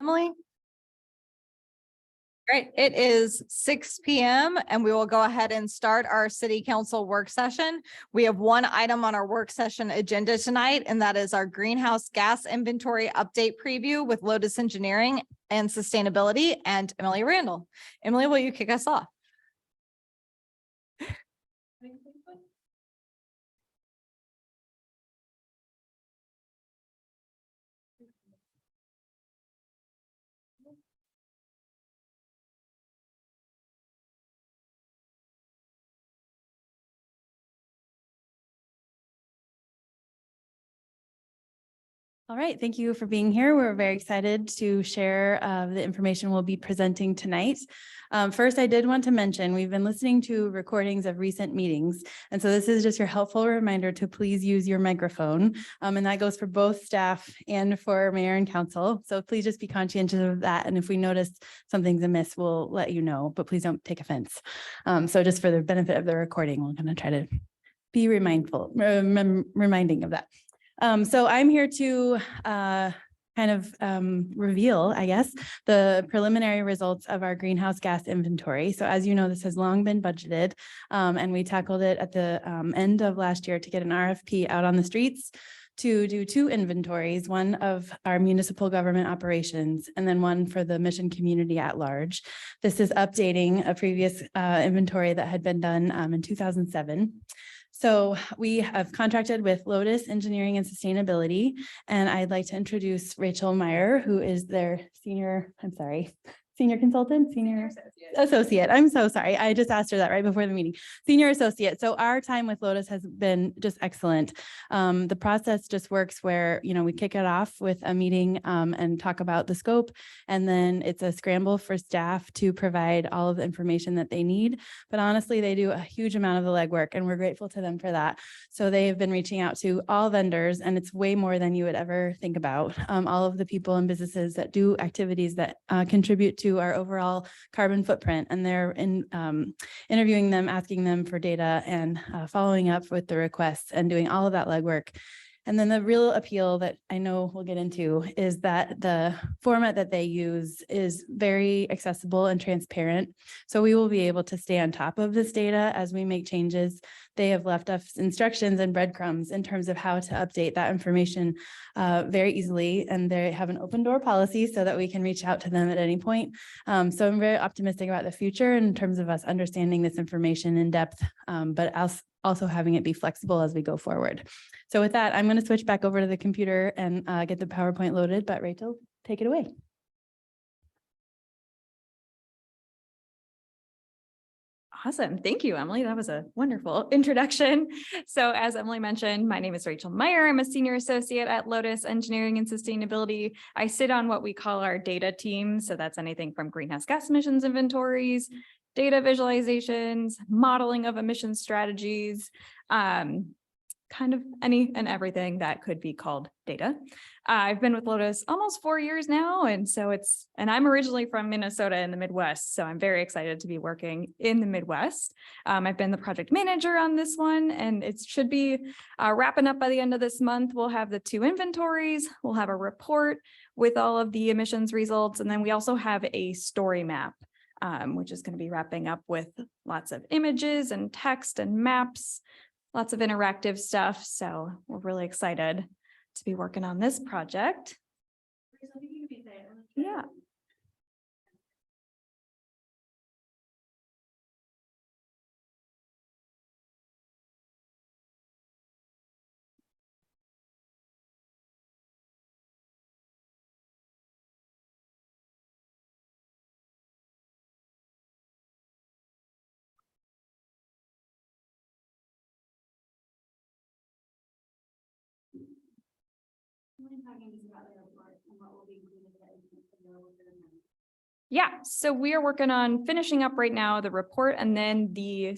Emily? Great. It is 6 p.m. and we will go ahead and start our city council work session. We have one item on our work session agenda tonight, and that is our greenhouse gas inventory update preview with Lotus Engineering and Sustainability and Emily Randel. Emily, will you kick us off? All right, thank you for being here. We're very excited to share the information we'll be presenting tonight. First, I did want to mention we've been listening to recordings of recent meetings. And so this is just your helpful reminder to please use your microphone. And that goes for both staff and for mayor and council. So please just be conscientious of that. And if we notice something's amiss, we'll let you know, but please don't take offense. So just for the benefit of the recording, we're going to try to be reminding of that. So I'm here to reveal, I guess, the preliminary results of our greenhouse gas inventory. So as you know, this has long been budgeted, and we tackled it at the end of last year to get an RFP out on the streets to do 2 inventories, one of our municipal government operations and then one for the mission community at large. This is updating a previous inventory that had been done in 2007. So we have contracted with Lotus Engineering and Sustainability, and I'd like to introduce Rachel Meyer, who is their senior associate. I'm so sorry. I just asked her that right before the meeting. Senior associate. So our time with Lotus has been just excellent. The process just works where, we kick it off with a meeting and talk about the scope. And then it's a scramble for staff to provide all of the information that they need. But honestly, they do a huge amount of the legwork and we're grateful to them for that. So they have been reaching out to all vendors, and it's way more than you would ever think about. All of the people and businesses that do activities that contribute to our overall carbon footprint, and they're interviewing them, asking them for data, and following up with the requests and doing all of that legwork. And then the real appeal that I know we'll get into is that the format that they use is very accessible and transparent. So we will be able to stay on top of this data as we make changes. They have left us instructions and breadcrumbs in terms of how to update that information very easily. And they have an open door policy so that we can reach out to them at any point. So I'm very optimistic about the future in terms of us understanding this information in depth, but also having it be flexible as we go forward. So with that, I'm going to switch back over to the computer and get the PowerPoint loaded, but Rachel, take it away. Awesome. Thank you, Emily. That was a wonderful introduction. So as Emily mentioned, my name is Rachel Meyer. I'm a senior associate at Lotus Engineering and Sustainability. I sit on what we call our data team. So that's anything from greenhouse gas emissions inventories, data visualizations, modeling of emission strategies, kind of any and everything that could be called data. I've been with Lotus almost 4 years now. And I'm originally from Minnesota in the Midwest. So I'm very excited to be working in the Midwest. I've been the project manager on this one, and it should be wrapping up by the end of this month. We'll have the 2 inventories. We'll have a report with all of the emissions results. And then we also have a story map, which is going to be wrapping up with lots of images and text and maps, lots of interactive stuff. So we're really excited to be working on this project. Yeah. Yeah, so we are working on finishing up right now the report and then the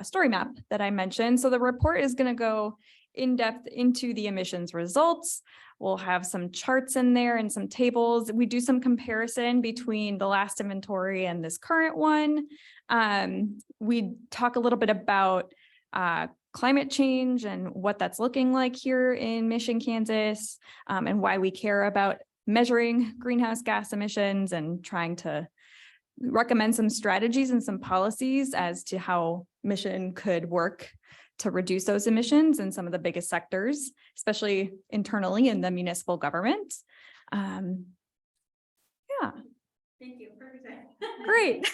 story map that I mentioned. So the report is going to go in depth into the emissions results. We'll have some charts in there and some tables. We do some comparison between the last inventory and this current one. We talk a little bit about climate change and what that's looking like here in Mission, Kansas, and why we care about measuring greenhouse gas emissions and trying to recommend some strategies and some policies as to how mission could work to reduce those emissions in some of the biggest sectors, especially internally in the municipal government. Yeah. Thank you. Great.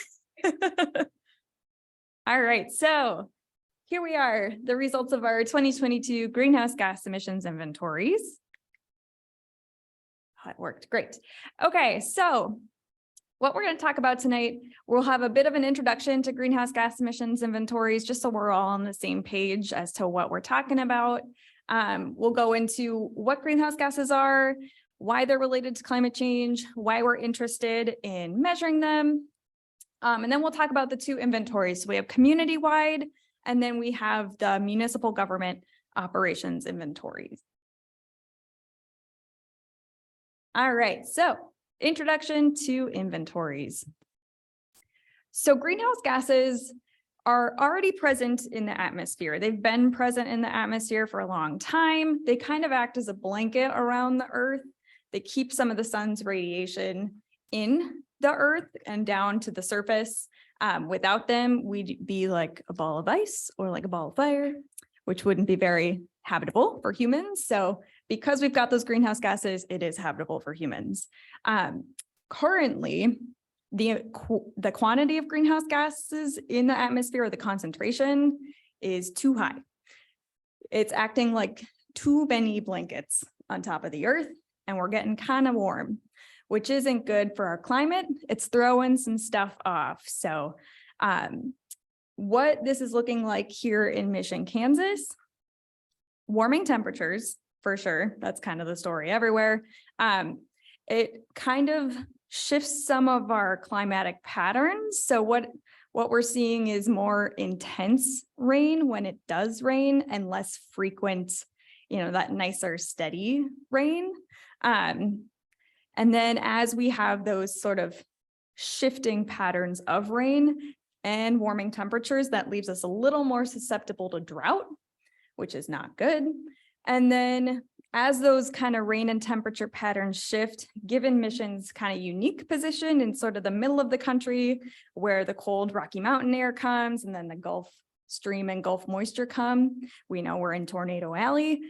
All right, so here we are, the results of our 2022 greenhouse gas emissions inventories. Oh, it worked, great. Okay, so what we're going to talk about tonight, we'll have a bit of an introduction to greenhouse gas emissions inventories, just so we're all on the same page as to what we're talking about. We'll go into what greenhouse gases are, why they're related to climate change, why we're interested in measuring them. And then we'll talk about the two inventories. So we have community-wide, and then we have the municipal government operations inventories. All right, so introduction to inventories. So greenhouse gases are already present in the atmosphere. They've been present in the atmosphere for a long time. They kind of act as a blanket around the Earth. They keep some of the sun's radiation in the Earth and down to the surface. Without them, we'd be like a ball of ice or like a ball of fire, which wouldn't be very habitable for humans. So because we've got those greenhouse gases, it is habitable for humans. Currently, the quantity of greenhouse gases in the atmosphere, or the concentration, is too high. It's acting like too many blankets on top of the Earth, and we're getting kind of warm, which isn't good for our climate. It's throwing some stuff off. So what this is looking like here in Mission, Kansas, warming temperatures, for sure. That's kind of the story everywhere. It kind of shifts some of our climatic patterns. So what we're seeing is more intense rain when it does rain, and less frequent, that nicer steady rain. And then as we have those sort of shifting patterns of rain and warming temperatures, that leaves us a little more susceptible to drought, which is not good. And then as those kind of rain and temperature patterns shift, given Mission's kind of unique position in sort of the middle of the country, where the cold Rocky Mountain air comes and then the Gulf Stream and Gulf moisture come, we know we're in Tornado Alley.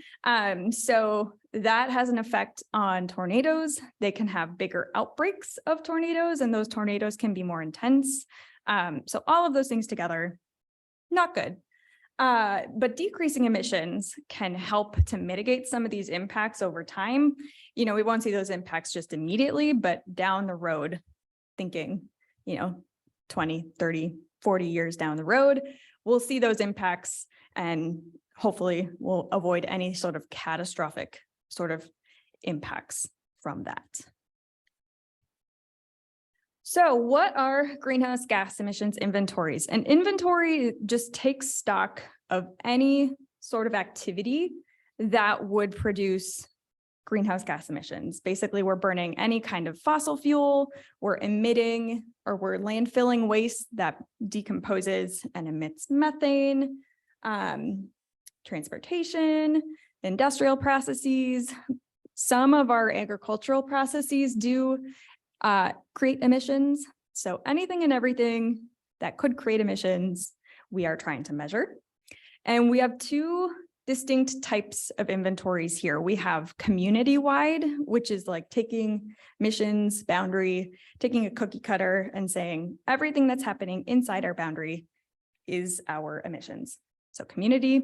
So that has an effect on tornadoes. They can have bigger outbreaks of tornadoes, and those tornadoes can be more intense. So all of those things together, not good. But decreasing emissions can help to mitigate some of these impacts over time. We won't see those impacts just immediately, but down the road, thinking, 20, 30, 40 years down the road, we'll see those impacts, and hopefully we'll avoid any sort of catastrophic sort of impacts from that. So what are greenhouse gas emissions inventories? An inventory just takes stock of any sort of activity that would produce greenhouse gas emissions. Basically, we're burning any kind of fossil fuel, we're emitting, or we're landfilling waste that decomposes and emits methane, transportation, industrial processes. Some of our agricultural processes do create emissions. So anything and everything that could create emissions, we are trying to measure. And we have two distinct types of inventories here. We have community-wide, which is like taking Mission's boundary, taking a cookie cutter and saying everything that's happening inside our boundary is our emissions. So community.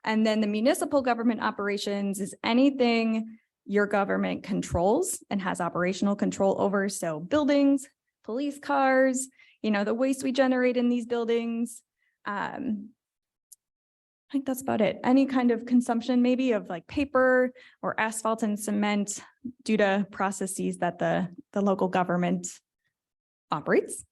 And then the municipal government operations is anything your government controls and has operational control over. So buildings, police cars, the waste we generate in these buildings. I think that's about it. Any kind of consumption maybe of like paper or asphalt and cement due to processes that the local government operates.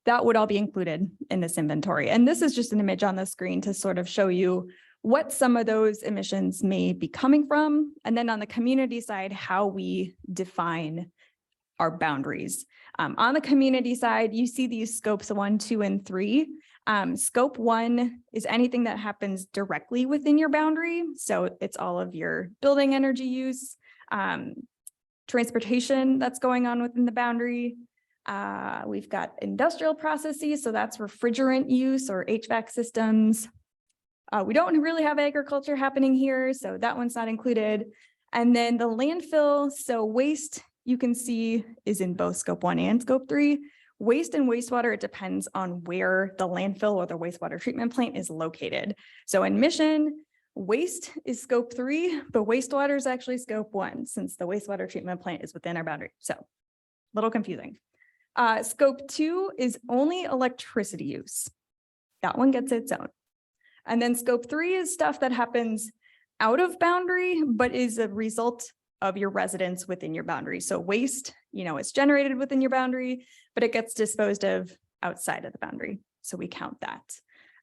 That would all be included in this inventory. And this is just an image on the screen to sort of show you what some of those emissions may be coming from. And then on the community side, how we define our boundaries. On the community side, you see these scopes 1, 2, and 3. Scope 1 is anything that happens directly within your boundary. So it's all of your building energy use, transportation that's going on within the boundary. We've got industrial processes, so that's refrigerant use or HVAC systems. We don't really have agriculture happening here, so that one's not included. And then the landfill, so waste you can see is in both scope 1 and scope 3. Waste and wastewater, it depends on where the landfill or the wastewater treatment plant is located. So in Mission, waste is scope 3, but wastewater is actually scope 1 since the wastewater treatment plant is within our boundary. So a little confusing. Scope 2 is only electricity use. That one gets its own. And then scope 3 is stuff that happens out of boundary, but is a result of your residence within your boundary. So waste, it's generated within your boundary, but it gets disposed of outside of the boundary. So we count that.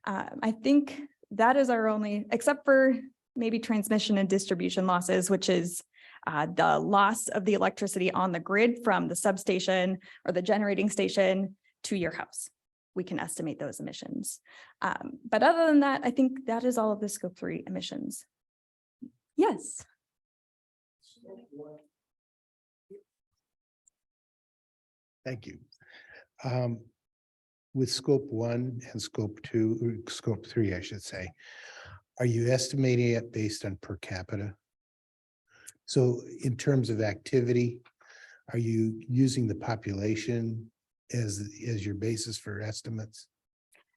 I think that is our only, except for maybe transmission and distribution losses, which is the loss of the electricity on the grid from the substation or the generating station to your house. We can estimate those emissions. But other than that, I think that is all of the scope 3 emissions. Yes. Thank you. With scope 1 and scope 2, or scope 3, I should say, are you estimating it based on per capita? So in terms of activity, are you using the population as your basis for estimates?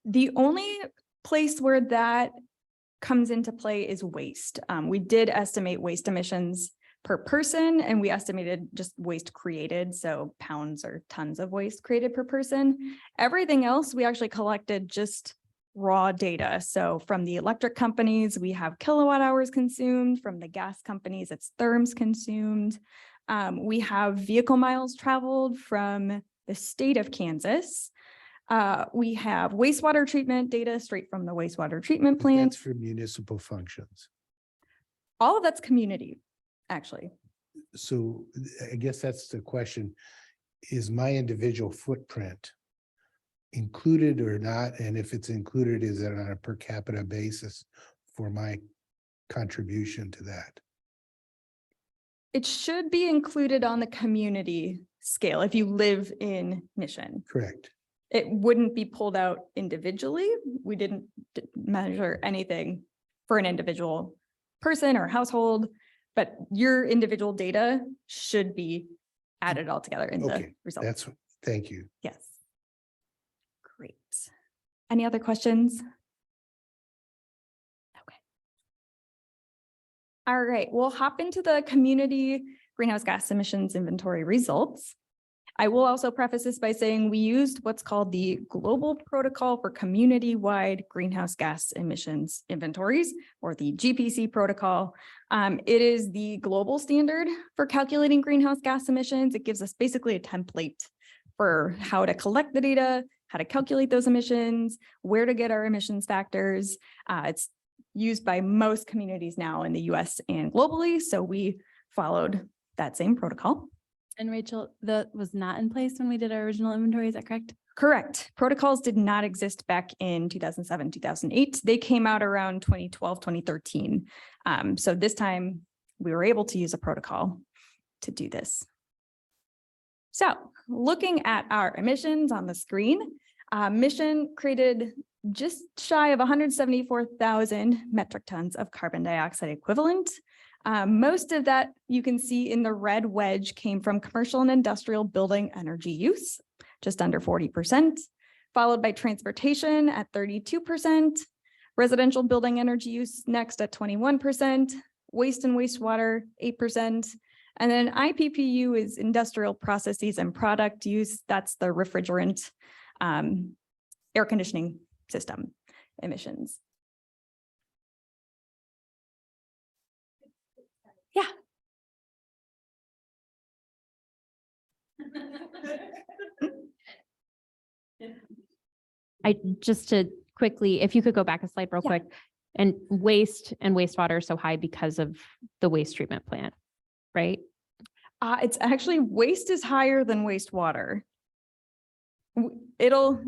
The only place where that comes into play is waste. We did estimate waste emissions per person, and we estimated just waste created, so pounds or tons of waste created per person. Everything else, we actually collected just raw data. So from the electric companies, we have kilowatt hours consumed. From the gas companies, it's therms consumed. We have vehicle miles traveled from the state of Kansas. We have wastewater treatment data straight from the wastewater treatment plant. That's for municipal functions. All of that's community, actually. So I guess that's the question. Is my individual footprint included or not? And if it's included, is it on a per capita basis for my contribution to that? It should be included on the community scale if you live in Mission. Correct. It wouldn't be pulled out individually. We didn't measure anything for an individual person or household, but your individual data should be added all together in the Okay, results. thank you. Yes. Great. Any other questions? Okay. All right, we'll hop into the community greenhouse gas emissions inventory results. I will also preface this by saying we used what's called the Global Protocol for Community-Wide Greenhouse Gas Emissions Inventories, or the GPC protocol. It is the global standard for calculating greenhouse gas emissions. It gives us basically a template for how to collect the data, how to calculate those emissions, where to get our emissions factors. It's used by most communities now in the US and globally, so we followed that same protocol. And Rachel, that was not in place when we did our original inventory, is that correct? Correct. Protocols did not exist back in 2007, 2008. They came out around 2012, 2013. So this time we were able to use a protocol to do this. So looking at our emissions on the screen, Mission created just shy of 174,000 metric tons of carbon dioxide equivalent. Most of that you can see in the red wedge came from commercial and industrial building energy use, just under 40%, followed by transportation at 32%, residential building energy use next at 21%, waste and wastewater 8%, and then IPPU is industrial processes and product use. That's the refrigerant air conditioning system emissions. Yeah. Just to quickly, if you could go back a slide real Yeah. quick, and waste and wastewater are so high because of the waste treatment plant, right? It's actually waste is higher than wastewater. It'll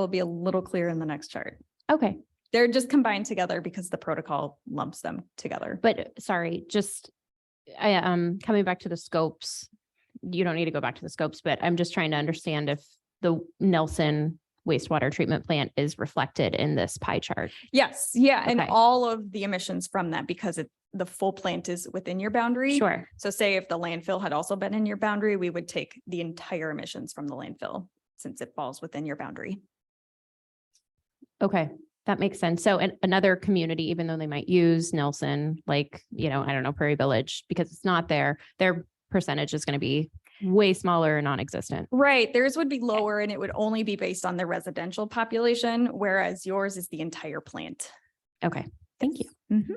be a little clearer in the next chart. Okay, They're just combined together because the protocol lumps them together. but sorry, just coming back to the scopes, you don't need to go back to the scopes, but I'm just trying to understand if the Nelson wastewater treatment plant is reflected in this pie chart. Yes, yeah, and Okay. all of the emissions from that, because the full plant is within your boundary. Sure. So say if the landfill had also been in your boundary, we would take the entire emissions from the landfill since it falls within your boundary. Okay, that makes sense. So another community, even though they might use Nelson, like, I don't know, Prairie Village, because it's not there, their percentage is going to be way smaller or non-existent. Right, theirs would be lower and it would only be based on the residential population, whereas yours is the entire plant. Okay, thank you. Mhm.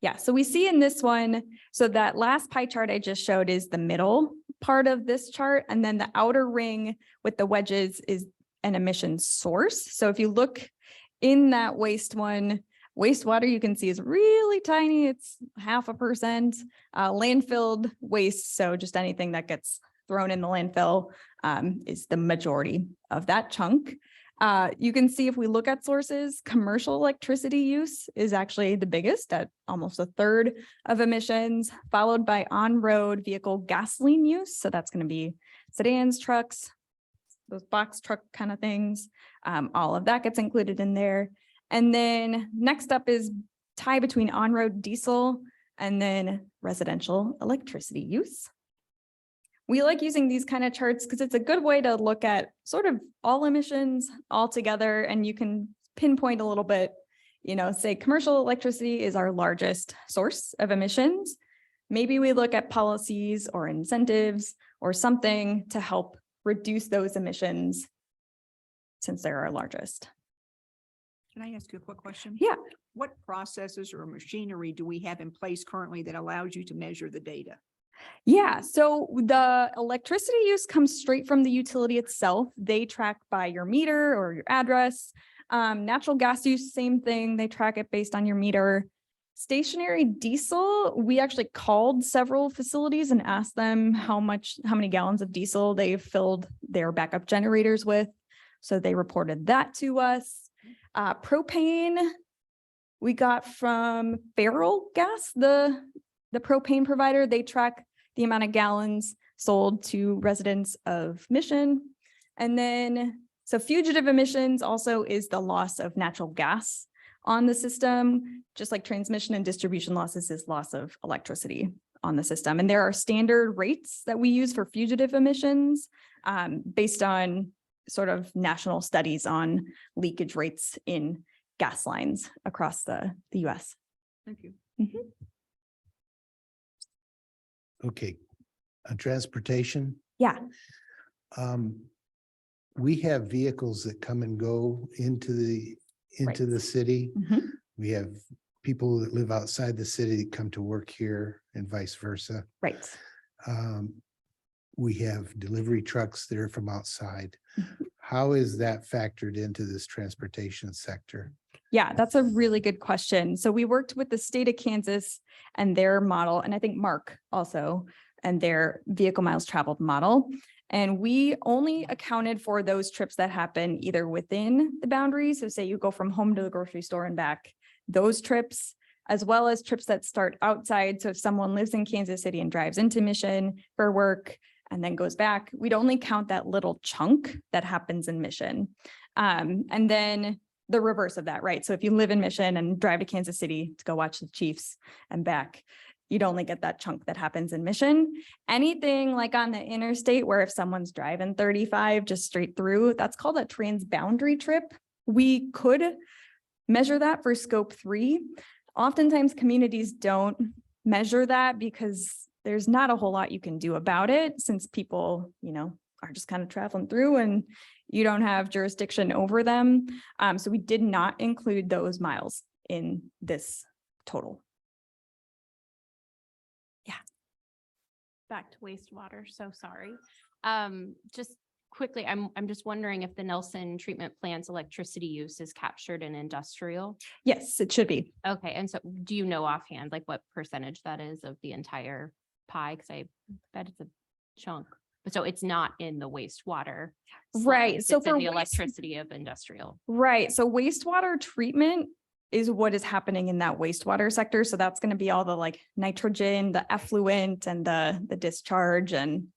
Yeah, so we see in this one, so that last pie chart I just showed is the middle part of this chart, and then the outer ring with the wedges is an emission source. So if you look in that wastewater, you can see is really tiny. It's 0.5%. Landfilled waste, so just anything that gets thrown in the landfill is the majority of that chunk. You can see if we look at sources, commercial electricity use is actually the biggest at almost 1/3 of emissions, followed by on-road vehicle gasoline use. So that's going to be sedans, trucks, those box truck kind of things. All of that gets included in there. And then next up is tie between on-road diesel and then residential electricity use. We like using these kind of charts because it's a good way to look at sort of all emissions all together, and you can pinpoint a little bit, say commercial electricity is our largest source of emissions. Maybe we look at policies or incentives or something to help reduce those emissions since they're our largest. Can I ask you a quick question? Yeah. What processes or machinery do we have in place currently that allows you to measure the data? Yeah, so the electricity use comes straight from the utility itself. They track by your meter or your address. Natural gas use, same thing. They track it based on your meter. Stationary diesel, we actually called several facilities and asked them how many gallons of diesel they've filled their backup generators with. So they reported that to us. Propane, we got from Feral Gas, the propane provider. They track the amount of gallons sold to residents of Mission. And then, so fugitive emissions also is the loss of natural gas on the system, just like transmission and distribution losses is loss of electricity on the system. And there are standard rates that we use for fugitive emissions based on sort of national studies on leakage rates in gas lines across the US. Thank you. Mhm. Okay, on transportation, Yeah, we have vehicles that come and go into the city. Mhm. We have people that live outside the city that come to work here and vice versa. right. We have delivery trucks that are from outside. Mhm. How is that factored into this transportation sector? Yeah, that's a really good question. So we worked with the state of Kansas and their model, and I think Mark also, and their vehicle miles traveled model. And we only accounted for those trips that happen either within the boundaries. So say you go from home to the grocery store and back, those trips, as well as trips that start outside. So if someone lives in Kansas City and drives into Mission for work and then goes back, we'd only count that little chunk that happens in Mission. And then the reverse of that, right? So if you live in Mission and drive to Kansas City to go watch the Chiefs and back, you'd only get that chunk that happens in Mission. Anything like on the interstate where if someone's driving 35 just straight through, that's called a transboundary trip. We could measure that for scope 3. Oftentimes communities don't measure that because there's not a whole lot you can do about it since people, are just kind of traveling through and you don't have jurisdiction over them. So we did not include those miles in this total. Back to wastewater, so sorry. Just quickly, I'm just wondering if the Nelson treatment plant's electricity use is captured in industrial. Yes, it should be. Okay, and so do you know offhand, like what percentage that is of the entire pie? Because I bet it's a chunk. But so it's not in the wastewater. Right, slice, so it's in for the waste- electricity of industrial. Right. So wastewater treatment is what is happening in that wastewater sector. So that's going to be all the like nitrogen, the effluent, and the discharge, and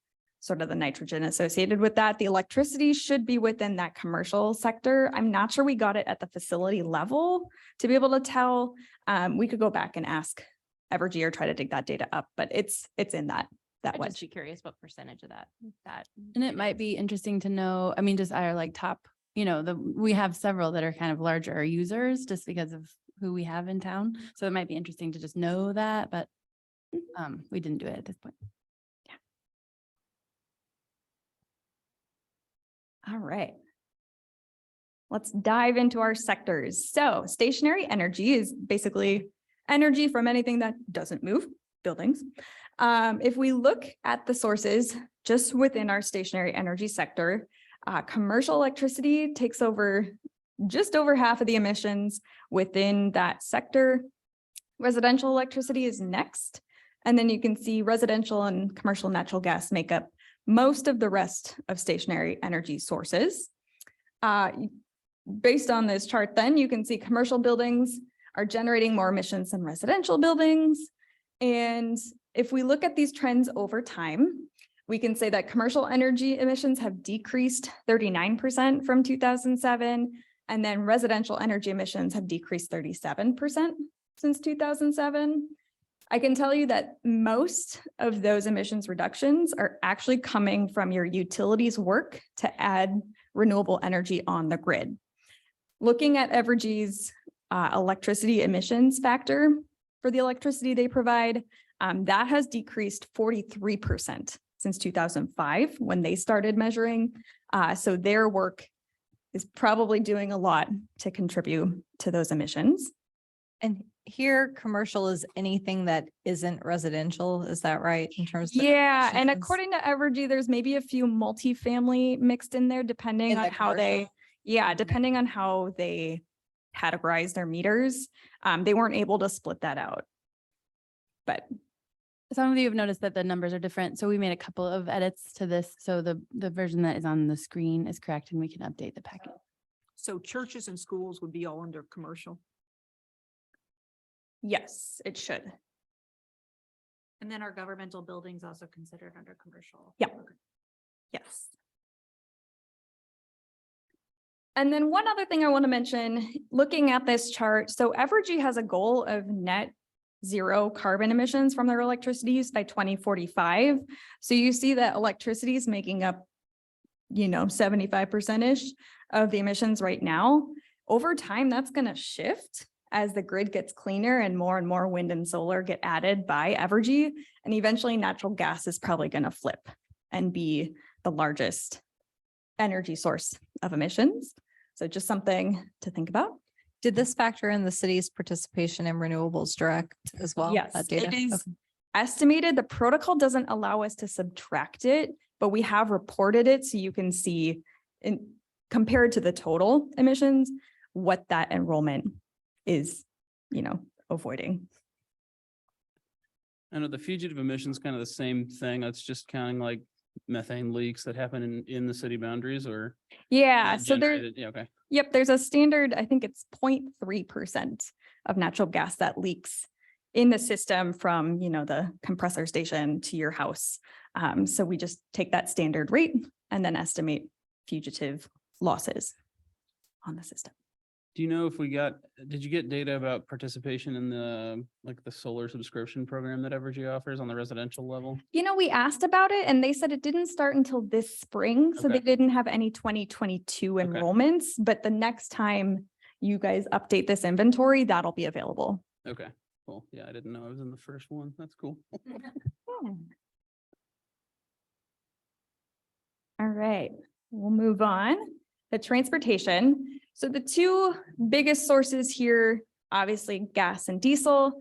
sort of the nitrogen associated with that. The electricity should be within that commercial sector. I'm not sure we got it at the facility level to be able to tell. We could go back and ask Evergy or try to dig that data up, but it's in that I'd was. just be curious what percentage of that. And it might be interesting to know, I mean, just our like top, we have several that are kind of larger users just because of who we have in town. So it might be interesting to just know that, but we didn't do it at this point. All right. Let's dive into our sectors. So stationary energy is basically energy from anything that doesn't move, buildings. If we look at the sources just within our stationary energy sector, commercial electricity takes over just over half of the emissions within that sector. Residential electricity is next. And then you can see residential and commercial natural gas make up most of the rest of stationary energy sources. Based on this chart, then you can see commercial buildings are generating more emissions than residential buildings. And if we look at these trends over time, we can say that commercial energy emissions have decreased 39% from 2007, and then residential energy emissions have decreased 37% since 2007. I can tell you that most of those emissions reductions are actually coming from your utilities work to add renewable energy on the grid. Looking at Evergy's electricity emissions factor for the electricity they provide, that has decreased 43% since 2005 when they started measuring. So their work is probably doing a lot to contribute to those emissions. And here, commercial is anything that isn't residential. Is that right? In terms of Yeah, and emissions? according to Evergy, there's maybe a few multifamily mixed in there depending In on the how they, commercial? depending on how they categorize their meters. They weren't able to split that out. But Some of you have noticed that the numbers are different. So we made a couple of edits to this. So the version that is on the screen is correct and we can update the packet. So churches and schools would be all under commercial. yes, it should. And then are governmental buildings also considered under commercial? Yeah. Okay. Yes. And then one other thing I want to mention, looking at this chart, so Evergy has a goal of net zero carbon emissions from their electricity use by 2045. So you see that electricity is making up, 75%-ish of the emissions right now. Over time, that's going to shift as the grid gets cleaner and more wind and solar get added by Evergy. And eventually natural gas is probably going to flip and be the largest energy source of emissions. So just something to think about. Did this factor in the city's participation in renewables direct as well? Yes, that data? it is Okay. estimated. The protocol doesn't allow us to subtract it, but we have reported it so you can see compared to the total emissions, what that enrollment is, avoiding. I know the fugitive emissions kind of the same thing. That's just counting like methane leaks that happen in the city boundaries or. Yeah, so there, generated- Yeah, okay. yep, there's a standard, I think it's 0.3% of natural gas that leaks in the system from, the compressor station to your house. So we just take that standard rate and then estimate fugitive losses on the system. Do you know if did you get data about participation in the solar subscription program that Evergy offers on the residential level? We asked about it and they said it didn't start until this spring. So they Okay. didn't have any 2022 enrollments, but the next time you guys update this inventory, that'll be available. Okay, cool. Yeah, I didn't know I was in the first one. That's cool. All right, we'll move on. The transportation. So the two biggest sources here, obviously gas and diesel.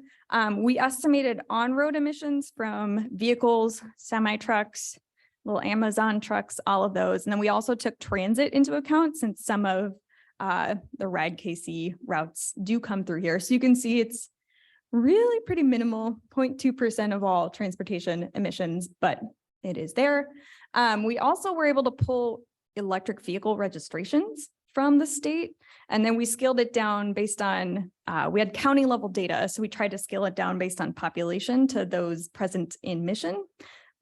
We estimated on-road emissions from vehicles, semi-trucks, little Amazon trucks, all of those. And then we also took transit into account since some of the Ride KC routes do come through here. So you can see it's really pretty minimal, 0.2% of all transportation emissions, but it is there. We also were able to pull electric vehicle registrations from the state. And then we scaled it down based on, we had county level data. So we tried to scale it down based on population to those present in Mission.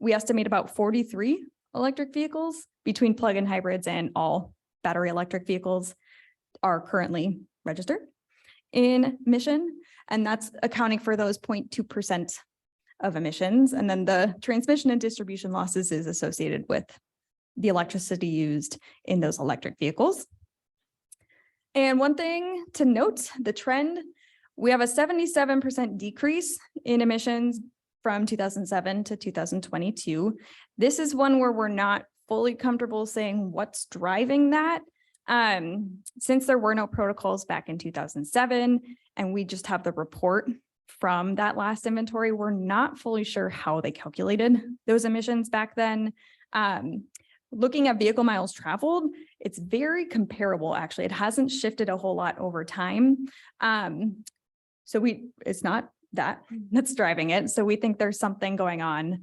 We estimate about 43 electric vehicles between plug-in hybrids and all battery electric vehicles are currently registered in Mission. And that's accounting for those 0.2% of emissions. And then the transmission and distribution losses is associated with the electricity used in those electric vehicles. And one thing to note, the trend, we have a 77% decrease in emissions from 2007 to 2022. This is one where we're not fully comfortable saying what's driving that. Since there were no protocols back in 2007, and we just have the report from that last inventory, we're not fully sure how they calculated those emissions back then. Looking at vehicle miles traveled, it's very comparable, actually. It hasn't shifted a whole lot over time. It's not that's driving it. So we think there's something going on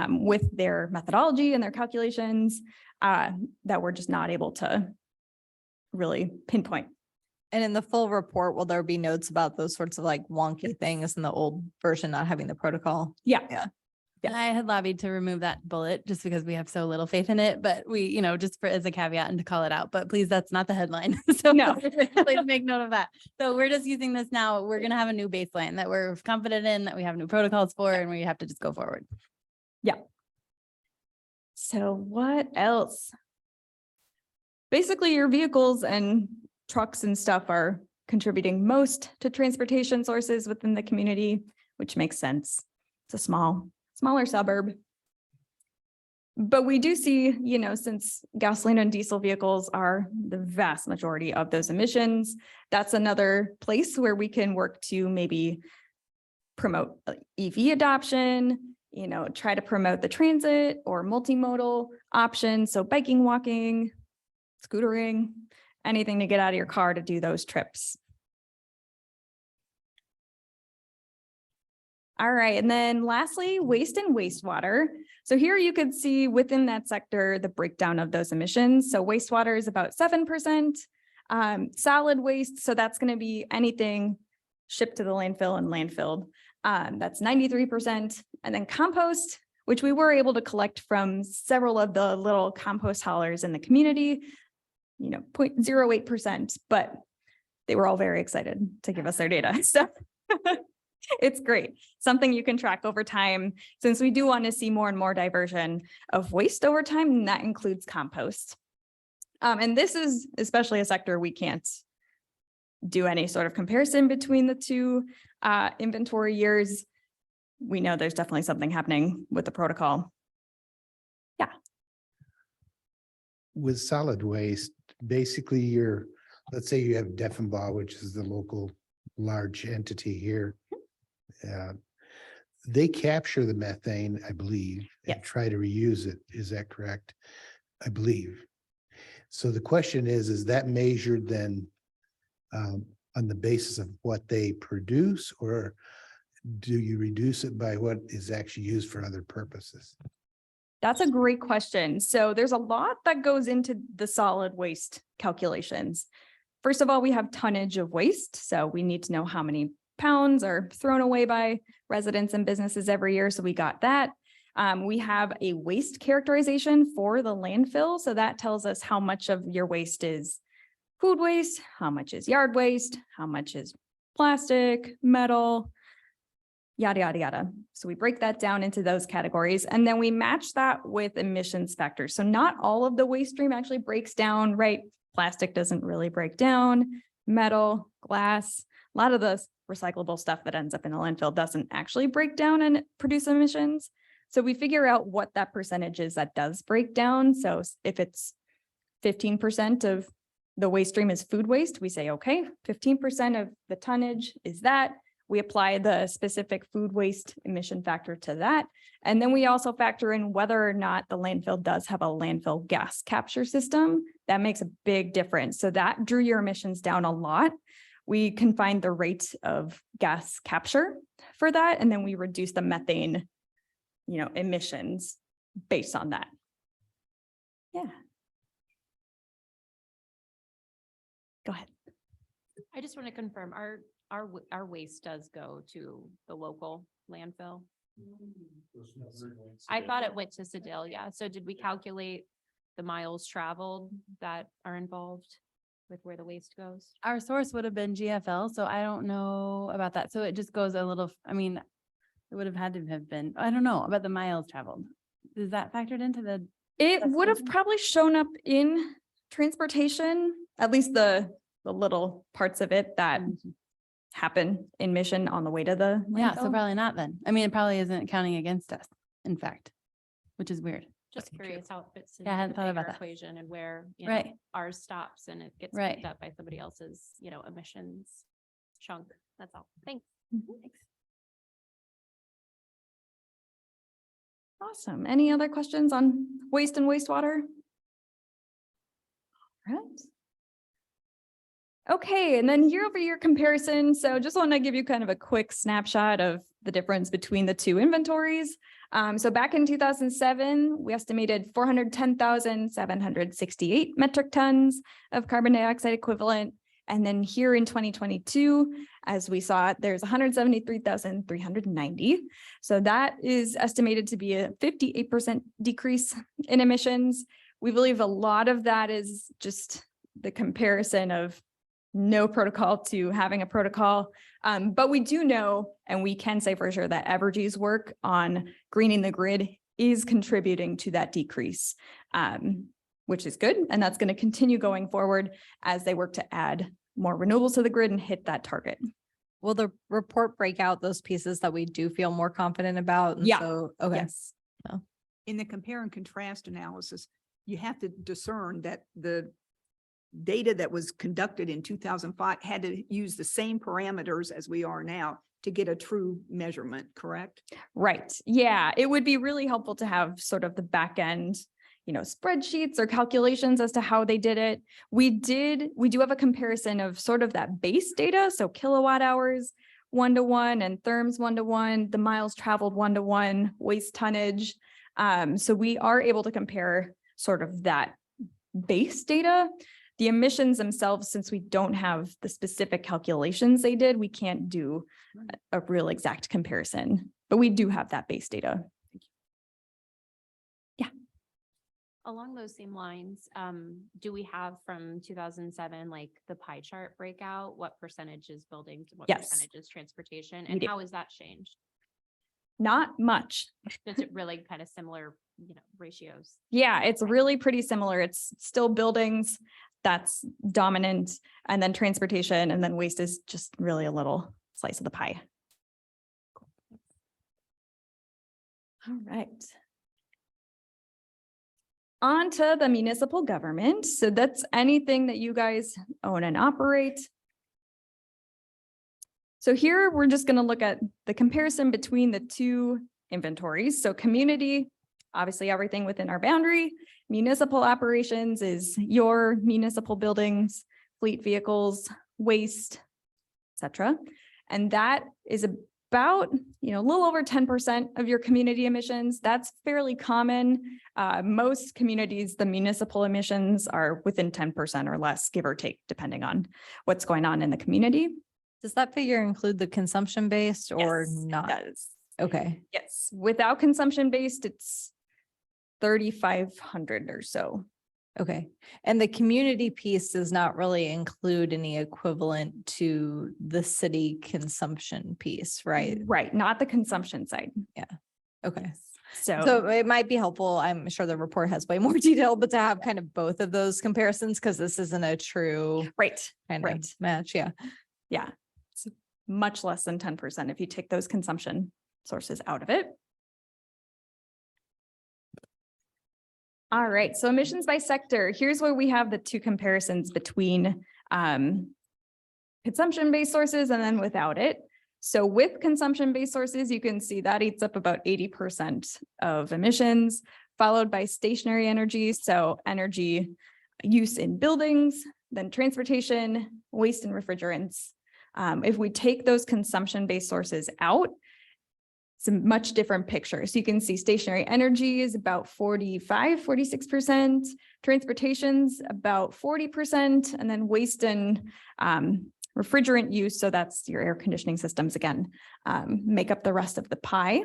with their methodology and their calculations that we're just not able to really pinpoint. And in the full report, will there be notes about those sorts of like wonky things in the old version not having the protocol? Yeah. I had lobbied to remove that bullet just because we have so little faith in it, but we, just as a caveat and to call it out, but please, that's not the headline. So No. please make note of that. So we're just using this now. We're going to have a new baseline that we're confident in, that we have new protocols for, and we have to just go forward. Yeah. So what else? Basically, your vehicles and trucks and stuff are contributing most to transportation sources within the community, which makes sense. It's a smaller suburb. But we do see, since gasoline and diesel vehicles are the vast majority of those emissions, that's another place where we can work to maybe promote EV adoption, try to promote the transit or multimodal options. So biking, walking, scootering, anything to get out of your car to do those trips. All right, and then lastly, waste and wastewater. So here you could see within that sector, the breakdown of those emissions. So wastewater is about 7%, solid waste. So that's going to be anything shipped to the landfill and landfilled. That's 93%. And then compost, which we were able to collect from several of the little compost haulers in the community, 0.08%, but they were all very excited to give us their data. So it's great. Something you can track over time, since we do want to see more and more diversion of waste over time, and that includes compost. And this is especially a sector we can't do any sort of comparison between the two inventory years. We know there's definitely something happening with the protocol. Yeah. With solid waste, basically let's say you have Deffenbaugh, which is the local large entity here. They capture the methane, I believe, and try to reuse it. Is that correct? I believe. So the question is that measured then on the basis of what they produce, or do you reduce it by what is actually used for other purposes? That's a great question. So there's a lot that goes into the solid waste calculations. First of all, we have tonnage of waste. So we need to know how many pounds are thrown away by residents and businesses every year. So we got that. We have a waste characterization for the landfill. So that tells us how much of your waste is food waste, how much is yard waste, how much is plastic, metal, yada, yada, yada. So we break that down into those categories, and then we match that with emissions factors. So not all of the waste stream actually breaks down, right? Plastic doesn't really break down, metal, glass, a lot of the recyclable stuff that ends up in the landfill doesn't actually break down and produce emissions. So we figure out what that percentage is that does break down. So if it's 15% of the waste stream is food waste, we say, okay, 15% of the tonnage is that. We apply the specific food waste emission factor to that. And then we also factor in whether or not the landfill does have a landfill gas capture system. That makes a big difference. So that drew your emissions down a lot. We can find the rate of gas capture for that. And then we reduce the methane, emissions based on that. Yeah. Go ahead. I just want to confirm, our waste does go to the local landfill? I thought it went to Sedalia. So did we calculate the miles traveled that are involved with where the waste goes? Our source would have been GFL, so I don't know about that. So it just goes a little, I mean, it would have had to have been, I don't know about the miles traveled. Is that factored into the? It That's would have something? probably shown up in transportation, at least the little parts of it that happen in Mission on the way to the Yeah, so landfill. probably not then. I mean, it probably isn't counting against us, in fact, which is weird. Just curious how it fits Yeah, I into hadn't the thought about bigger that. equation and where, you know, Right. ours stops and it gets Right. picked up by somebody else's, you know, emissions chunk. That's all. Thanks. Thanks. Awesome. Any other questions on waste and wastewater? Right. Okay, and then year over year comparison. So just want to give you kind of a quick snapshot of the difference between the two inventories. So back in 2007, we estimated 410,768 metric tons of carbon dioxide equivalent. And then here in 2022, as we saw, there's 173,390. So that is estimated to be a 58% decrease in emissions. We believe a lot of that is just the comparison of no protocol to having a protocol. But we do know, and we can say for sure, that Evergy's work on greening the grid is contributing to that decrease, which is good. And that's going to continue going forward as they work to add more renewables to the grid and hit that target. Will the report break out those pieces that we do feel more confident about? And Yeah. so, okay. Yes. In the compare and contrast analysis, you have to discern that the data that was conducted in 2005 had to use the same parameters as we are now to get a true measurement, correct? Right. Yeah, it would be really helpful to have sort of the back end, spreadsheets or calculations as to how they did it. We do have a comparison of sort of that base data. So kilowatt hours, 1-to-1, and therms 1-to-1, the miles traveled 1-to-1, waste tonnage. So we are able to compare sort of that base data. The emissions themselves, since we don't have the specific calculations they did, we can't do a real exact comparison, but we do have that base data. Along those same lines, do we have from 2007, like the pie chart breakout, what percentage is buildings, what Yes. percentage is transportation, We and do. how has that changed? Not much. Does it really kind of similar, ratios? Yeah, it's really pretty similar. It's still buildings that's dominant, and then transportation, and then waste is just really a little slice of the pie. All right. On to the municipal government. So that's anything that you guys own and operate. So here we're just going to look at the comparison between the two inventories. So community, obviously everything within our boundary. Municipal operations is your municipal buildings, fleet vehicles, waste, etc. And that is about, a little over 10% of your community emissions. That's fairly common. Most communities, the municipal emissions are within 10% or less, give or take, depending on what's going on in the community. Does that figure include the consumption based or Yes, it not? does. Okay. Yes, without consumption based, it's 3,500 or so. Okay. And the community piece does not really include any equivalent to the city consumption piece, right? Right, not the consumption side. Okay. So So it might be helpful. I'm sure the report has way more detail, but to have kind of both of those comparisons, because this isn't a true right, kind of right. match. Yeah. Yeah, it's much less than 10% if you take those consumption sources out of it. All right, so emissions by sector. Here's where we have the two comparisons between consumption-based sources and then without it. So with consumption-based sources, you can see that eats up about 80% of emissions, followed by stationary energy. So energy use in buildings, then transportation, waste and refrigerants. If we take those consumption-based sources out, it's a much different picture. So you can see stationary energy is about 46%, transportation's about 40%, and then waste and refrigerant use, so that's your air conditioning systems again, make up the rest of the pie.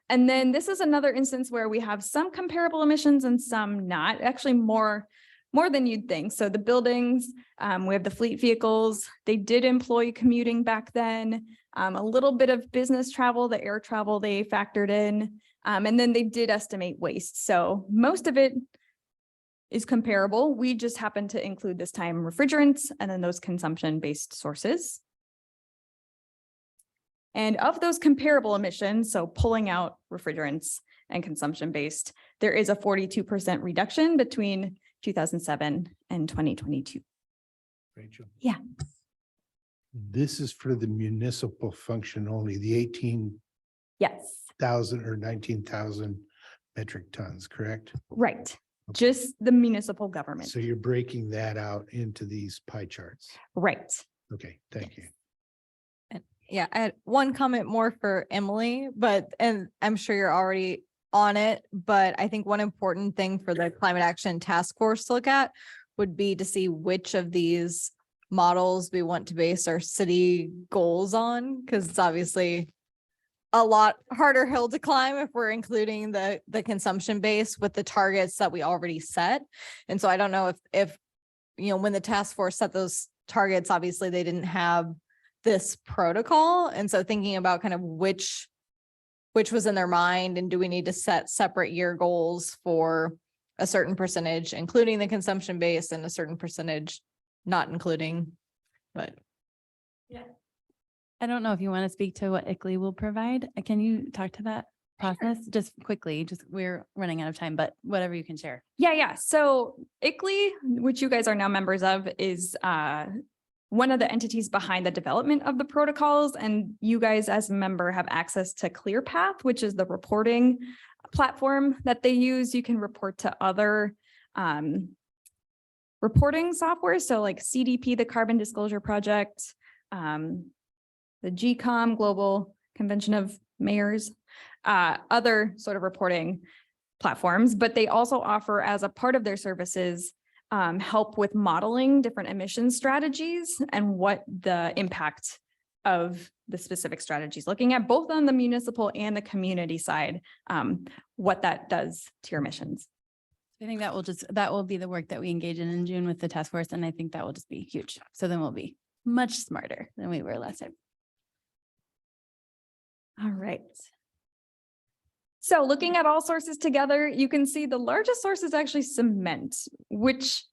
And then this is another instance where we have some comparable emissions and some not, actually more than you'd think. So the buildings, we have the fleet vehicles, they did employ commuting back then, a little bit of business travel, the air travel they factored in, and then they did estimate waste. So most of it is comparable. We just happen to include this time refrigerants and then those consumption-based sources. And of those comparable emissions, so pulling out refrigerants and consumption-based, there is a 42% reduction between 2007 and 2022. Rachel. Yeah. This is for the municipal function only, the 18,000 Yes, or 19,000 metric tons, correct? right. Just the municipal government, So you're breaking that out into these pie charts. right? Okay, thank you. Yeah, I had one comment more for Emily, and I'm sure you're already on it, but I think one important thing for the Climate Action Task Force to look at would be to see which of these models we want to base our city goals on, because it's obviously a lot harder hill to climb if we're including the consumption base with the targets that we already set. And so I don't know if when the task force set those targets, obviously they didn't have this protocol. And so thinking about kind of which was in their mind, and do we need to set separate year goals for a certain percentage, including the consumption base, and a certain percentage not including, but. Yeah. I don't know if you want to speak to what ICLEI will provide. Can you talk to that process just quickly? Just we're running out of time, but whatever you can share. Yeah. So ICLEI, which you guys are now members of, is one of the entities behind the development of the protocols. And you guys as a member have access to ClearPath, which is the reporting platform that they use. You can report to other reporting software. So like CDP, the Carbon Disclosure Project, the GCOM, Global Convention of Mayors, other sort of reporting platforms, but they also offer as a part of their services, help with modeling different emission strategies and what the impact of the specific strategies, looking at both on the municipal and the community side, what that does to your emissions. I think that will be the work that we engage in June with the task force. And I think that will just be huge. So then we'll be much smarter than we were last time. All right. So looking at all sources together, you can see the largest source is actually cement, which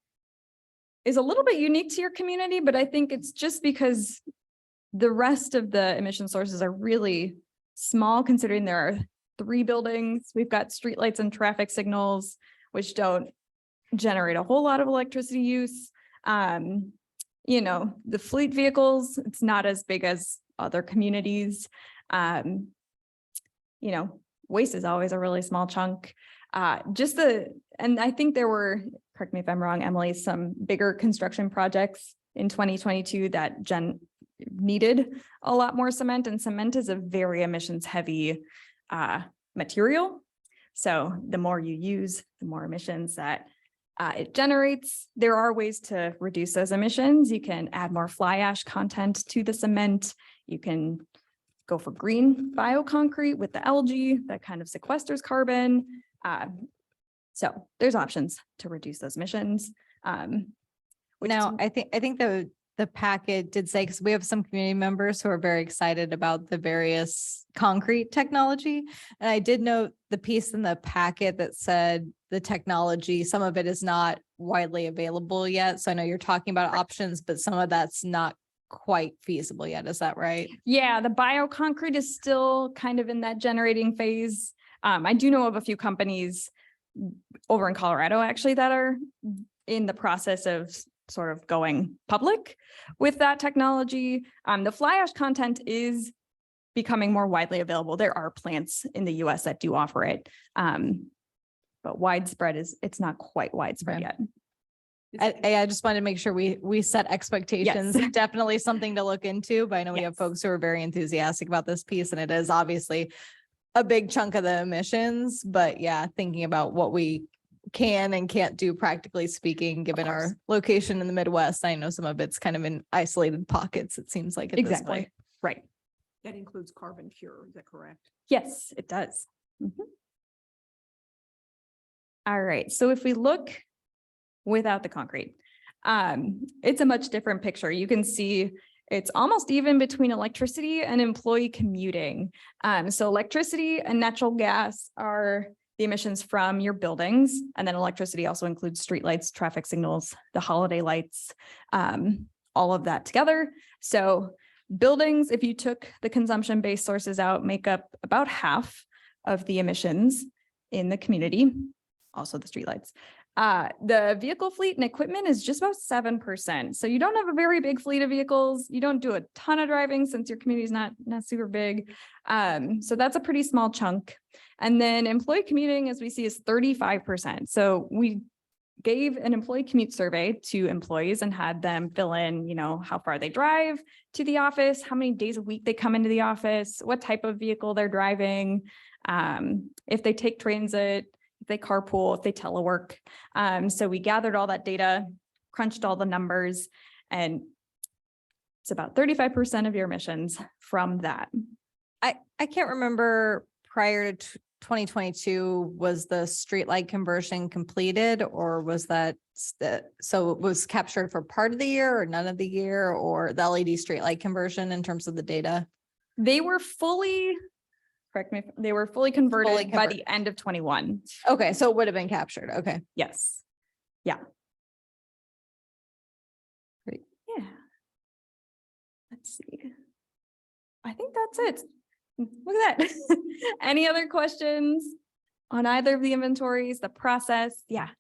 is a little bit unique to your community, but I think it's just because the rest of the emission sources are really small, considering there are 3 buildings. We've got streetlights and traffic signals, which don't generate a whole lot of electricity use. The fleet vehicles, it's not as big as other communities. Waste is always a really small chunk. And I think there were, correct me if I'm wrong, Emily, some bigger construction projects in 2022 that needed a lot more cement, and cement is a very emissions heavy material. So the more you use, the more emissions that it generates. There are ways to reduce those emissions. You can add more fly ash content to the cement. You can go for green bioconcrete with the algae that kind of sequesters carbon. So there's options to reduce those emissions. Now, I think the packet did say, because we have some community members who are very excited about the various concrete technology. And I did note the piece in the packet that said the technology, some of it is not widely available yet. So I know you're talking about options, but some of that's not quite feasible yet. Is that right? Yeah, the bioconcrete is still kind of in that generating phase. I do know of a few companies over in Colorado, actually, that are in the process of sort of going public with that technology. The fly ash content is becoming more widely available. There are plants in the US that do offer it. But widespread it's not quite widespread Okay. yet. I just wanted to make sure we set expectations. Yes. Definitely something to look into, but I know we have Yes. folks who are very enthusiastic about this piece, and it is obviously a big chunk of the emissions, but yeah, thinking about what we can and can't do practically speaking, given our location in the Midwest. I know some of it's kind of in isolated pockets, it seems like at this Exactly. point. Right. That includes carbon pure, is that correct? Yes, it does. Mhm. All right, so if we look without the concrete, it's a much different picture. You can see it's almost even between electricity and employee commuting. So electricity and natural gas are the emissions from your buildings, and then electricity also includes streetlights, traffic signals, the holiday lights, all of that together. So buildings, if you took the consumption-based sources out, make up about half of the emissions in the community, also the streetlights. The vehicle fleet and equipment is just about 7%. So you don't have a very big fleet of vehicles. You don't do a ton of driving since your community is not super big. So that's a pretty small chunk. And then employee commuting, as we see, is 35%. So we gave an employee commute survey to employees and had them fill in, how far they drive to the office, how many days a week they come into the office, what type of vehicle they're driving, if they take transit, if they carpool, if they telework. So we gathered all that data, crunched all the numbers, and it's about 35% of your emissions from that. I can't remember prior to 2022, was the streetlight conversion completed, or was that so it was captured for part of the year or none of the year, or the LED streetlight conversion in terms of the data? They were fully, correct me, they were fully converted by the end of 21. Okay, so it would have been captured. Okay. Yes. Yeah. Great. Yeah. Let's see. I think that's it. Look at that. Any other questions on either of the inventories, the process? Yeah.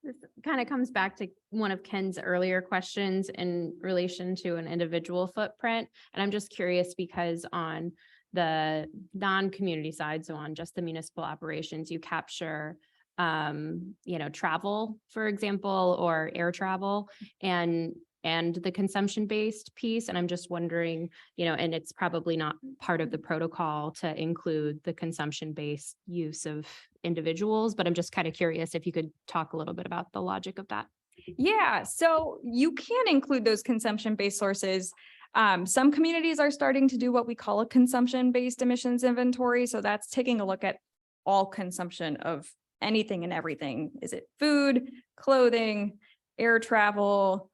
This kind of comes back to one of Ken's earlier questions in relation to an individual footprint. And I'm just curious because on the non-community side, so on just the municipal operations, you capture travel, for example, or air travel and the consumption-based piece. And I'm just wondering, and it's probably not part of the protocol to include the consumption-based use of individuals, but I'm just kind of curious if you could talk a little bit about the logic of that. Yeah, so you can include those consumption-based sources. Some communities are starting to do what we call a consumption-based emissions inventory. So that's taking a look at all consumption of anything and everything. Is it food, clothing, air travel,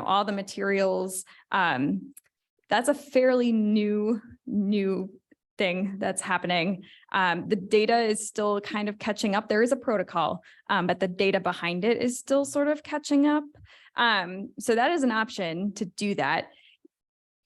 all the materials? That's a fairly new thing that's happening. The data is still kind of catching up. There is a protocol, but the data behind it is still sort of catching up. So that is an option to do that.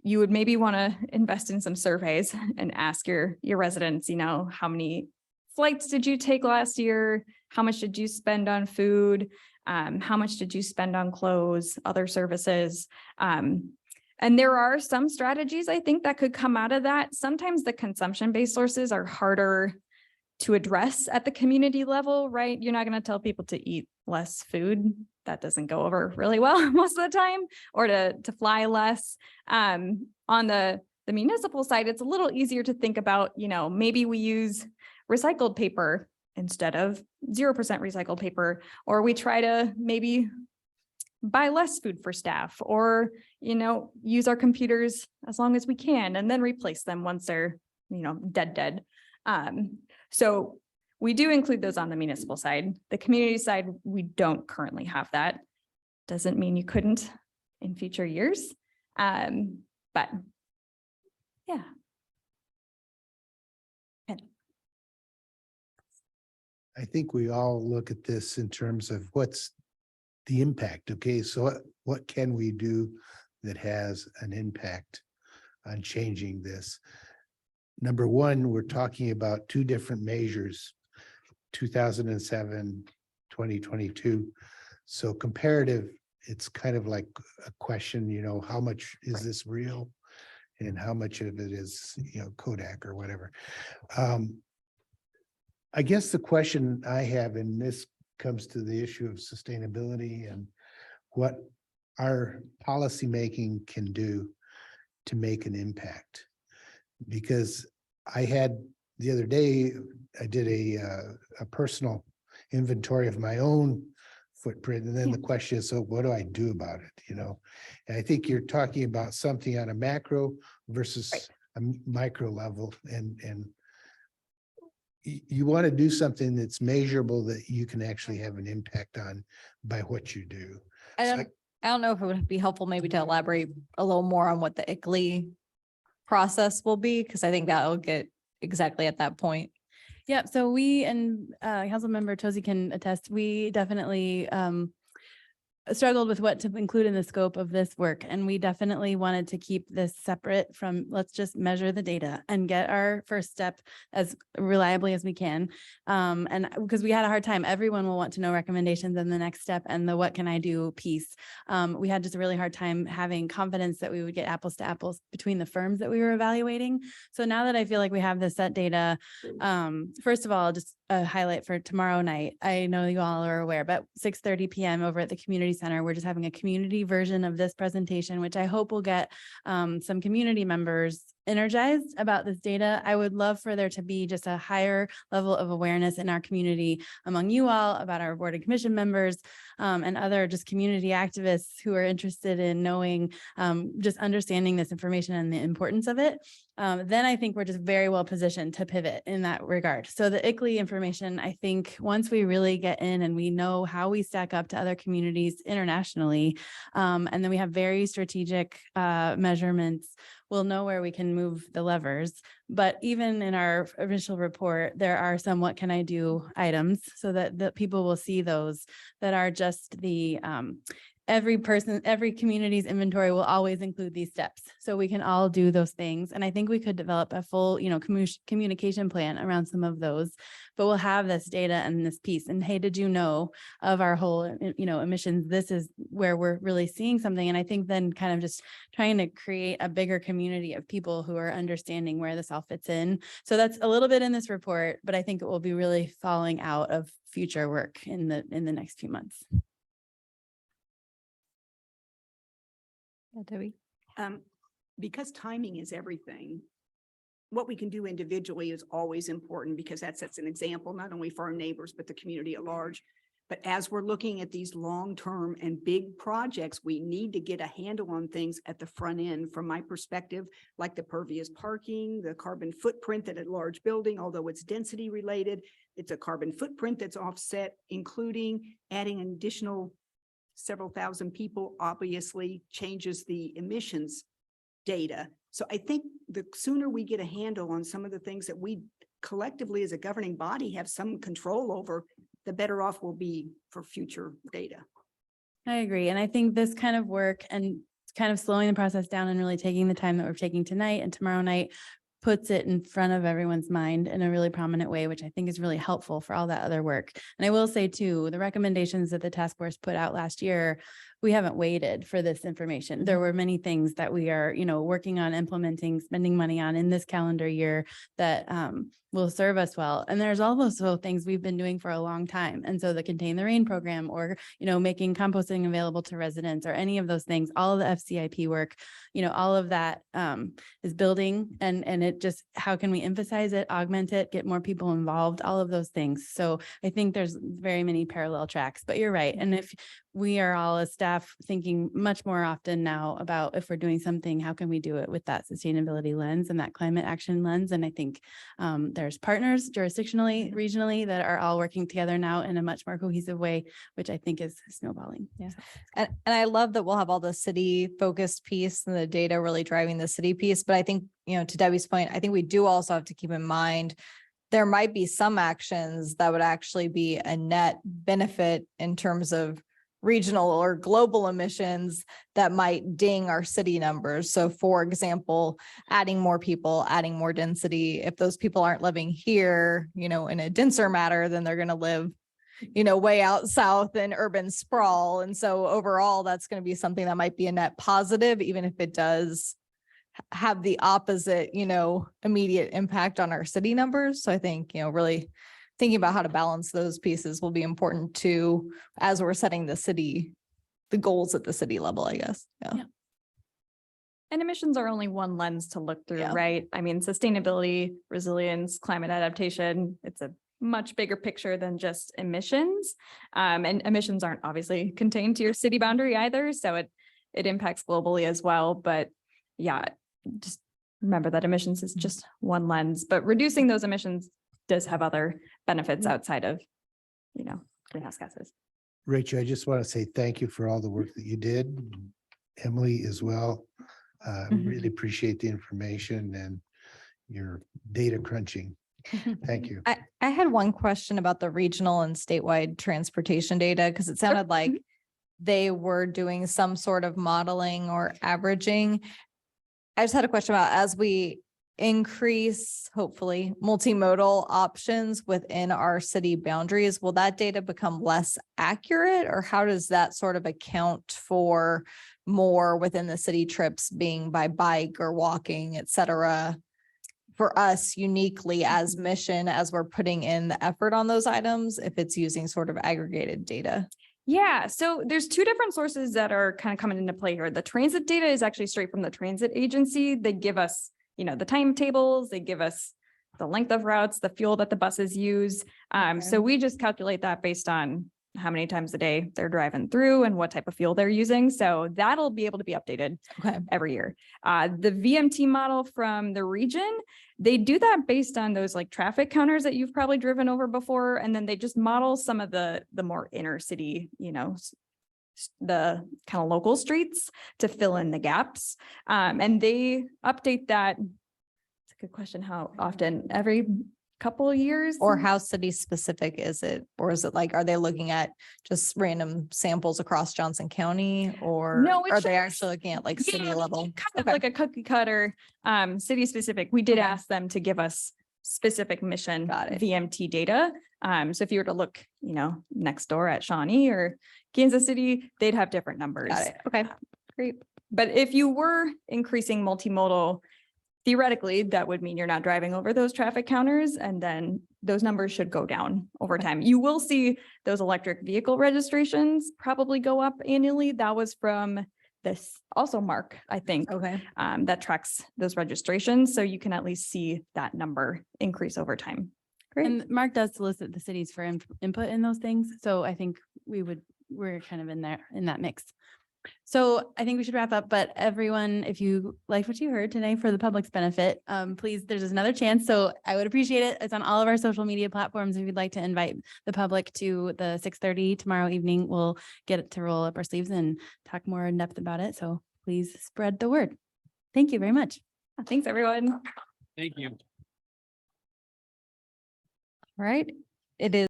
You would maybe want to invest in some surveys and ask your residents, how many flights did you take last year? How much did you spend on food? How much did you spend on clothes, other services? And there are some strategies I think that could come out of that. Sometimes the consumption-based sources are harder to address at the community level, right? You're not going to tell people to eat less food. That doesn't go over really well most of the time, or to fly less. On the municipal side, it's a little easier to think about, maybe we use recycled paper instead of 0% recycled paper, or we try to maybe buy less food for staff, or, use our computers as long as we can and then replace them once they're, dead. So we do include those on the municipal side. The community side, we don't currently have that. Doesn't mean you couldn't in future years. But yeah. I think we all look at this in terms of what's the impact. Okay, so what can we do that has an impact on changing this? Number one, we're talking about two different measures, 2007, 2022. So comparative, it's kind of like a question, how much is this real? And how much of it is, Kodak or whatever. I guess the question I have in this comes to the issue of sustainability and what our policymaking can do to make an impact. Because I had the other day, I did a personal inventory of my own footprint. And then the question is, so what do I do about it? You know, and I think you're talking about something on a macro versus a micro level, and you want to do something that's measurable that you can actually have an impact on by what you do. I So don't know if it would be helpful maybe to elaborate a little more on what the ICLEI process will be, because I think that'll get exactly at that point. Yeah, so we and Councilmember Tosi can attest, we definitely struggled with what to include in the scope of this work. And we definitely wanted to keep this separate from, let's just measure the data and get our first step as reliably as we can. And because we had a hard time, everyone will want to know recommendations and the next step and the what can I do piece. We had just a really hard time having confidence that we would get apples to apples between the firms that we were evaluating. So now that I feel like we have the set data, first of all, just a highlight for tomorrow night. I know you all are aware, but 6:30 p.m. over at the community center, we're just having a community version of this presentation, which I hope will get some community members energized about this data. I would love for there to be just a higher level of awareness in our community among you all about our board and commission members and other just community activists who are interested in knowing, just understanding this information and the importance of it. Then I think we're just very well positioned to pivot in that regard. So the ICLEI information, I think once we really get in and we know how we stack up to other communities internationally, and then we have very strategic measurements, we'll know where we can move the levers. But even in our initial report, there are some what can I do items so that the people will see those that are just the every community's inventory will always include these steps. So we can all do those things. And I think we could develop a full, communication plan around some of those, but we'll have this data and this piece. And hey, did you know of our whole, emissions? This is where we're really seeing something. And I think then kind of just trying to create a bigger community of people who are understanding where this all fits in. So that's a little bit in this report, but I think it will be really falling out of future work in the next few months. Yeah, Debbie. Because timing is everything, what we can do individually is always important because that sets an example, not only for our neighbors, but the community at large. But as we're looking at these long-term and big projects, we need to get a handle on things at the front end. From my perspective, like the pervious parking, the carbon footprint that a large building, although it's density related, it's a carbon footprint that's offset, including adding an additional several thousand people obviously changes the emissions data. So I think the sooner we get a handle on some of the things that we collectively as a governing body have some control over, the better off we'll be for future data. I agree. And I think this kind of work and kind of slowing the process down and really taking the time that we're taking tonight and tomorrow night puts it in front of everyone's mind in a really prominent way, which I think is really helpful for all that other work. And I will say too, the recommendations that the task force put out last year, we haven't waited for this information. There were many things that we are, working on implementing, spending money on in this calendar year that will serve us well. And there's also things we've been doing for a long time. And so the Contain the Rain program or, making composting available to residents or any of those things, all of the FCIP work, all of that is building and it just, how can we emphasize it, augment it, get more people involved, all of those things. So I think there's very many parallel tracks, but you're right. And if we are all as staff thinking much more often now about if we're doing something, how can we do it with that sustainability lens and that climate action lens? And I think there's partners jurisdictionally, regionally that are all working together now in a much more cohesive way, which I think is snowballing. Yeah. And I love that we'll have all the city focused piece and the data really driving the city piece. But I think, to Debbie's point, I think we do also have to keep in mind there might be some actions that would actually be a net benefit in terms of regional or global emissions that might ding our city numbers. So for example, adding more people, adding more density, if those people aren't living here, in a denser matter, then they're going to live, way out south in urban sprawl. And so overall, that's going to be something that might be a net positive, even if it does have the opposite, immediate impact on our city numbers. So I think, really thinking about how to balance those pieces will be important too, as we're setting the goals at the city level, I guess. Yeah. And emissions are only one lens to look through, Yeah. right? I mean, sustainability, resilience, climate adaptation, it's a much bigger picture than just emissions. And emissions aren't obviously contained to your city boundary either, so it impacts globally as well. But yeah, just remember that emissions is just one lens, but reducing those emissions does have other benefits outside of, greenhouse gases. Rachel, I just want to say thank you for all the work that you did. Emily as well. Really appreciate the information and your data crunching. Thank you. I had one question about the regional and statewide transportation data, because it sounded like they were doing some sort of modeling or averaging. I just had a question about, as we increase, hopefully, multimodal options within our city boundaries, will that data become less accurate, or how does that sort of account for more within the city trips being by bike or walking, et cetera, for us uniquely as mission, as we're putting in the effort on those items, if it's using sort of aggregated data? Yeah, so there's two different sources that are kind of coming into play here. The transit data is actually straight from the transit agency. They give us, the timetables, they give us the length of routes, the fuel that the buses use. So we just calculate that based on how many times a day they're driving through and what type of fuel they're using. So that'll be able to be updated every year. The VMT model from the region, they do that based on those like traffic counters that you've probably driven over before. And then they just model some of the more inner city, the kind of local streets to fill in the gaps. And they update that. It's a good question. How often? Every couple of years? Or how city specific is it? Or is it like, are they looking at just random samples across Johnson County, or No, it are they shows- actually looking at like city Yeah, level? kind of Okay. like a cookie cutter, city specific. We did Okay. ask them to give us specific mission Got it. VMT data. So if you were to look, next door at Shawnee or Kansas City, they'd have different numbers. Got it. Okay, great. But if you were increasing multimodal, theoretically, that would mean you're not driving over those traffic counters, and then those numbers should go down over time. You will see those electric vehicle registrations probably go up annually. That was from this also Mark, I think, Okay. that tracks those registrations. So you can at least see that number increase over time. Great. And Mark does solicit the cities for input in those things. So I think we're kind of in that mix. So I think we should wrap up, but everyone, if you liked what you heard today for the public's benefit, please, there's another chance. So I would appreciate it. It's on all of our social media platforms. If you'd like to invite the public to the 6:30 tomorrow evening, we'll get it to roll up our sleeves and talk more in depth about it. So please spread the word. Thank you very much. Thanks, everyone. Thank you. All right. It is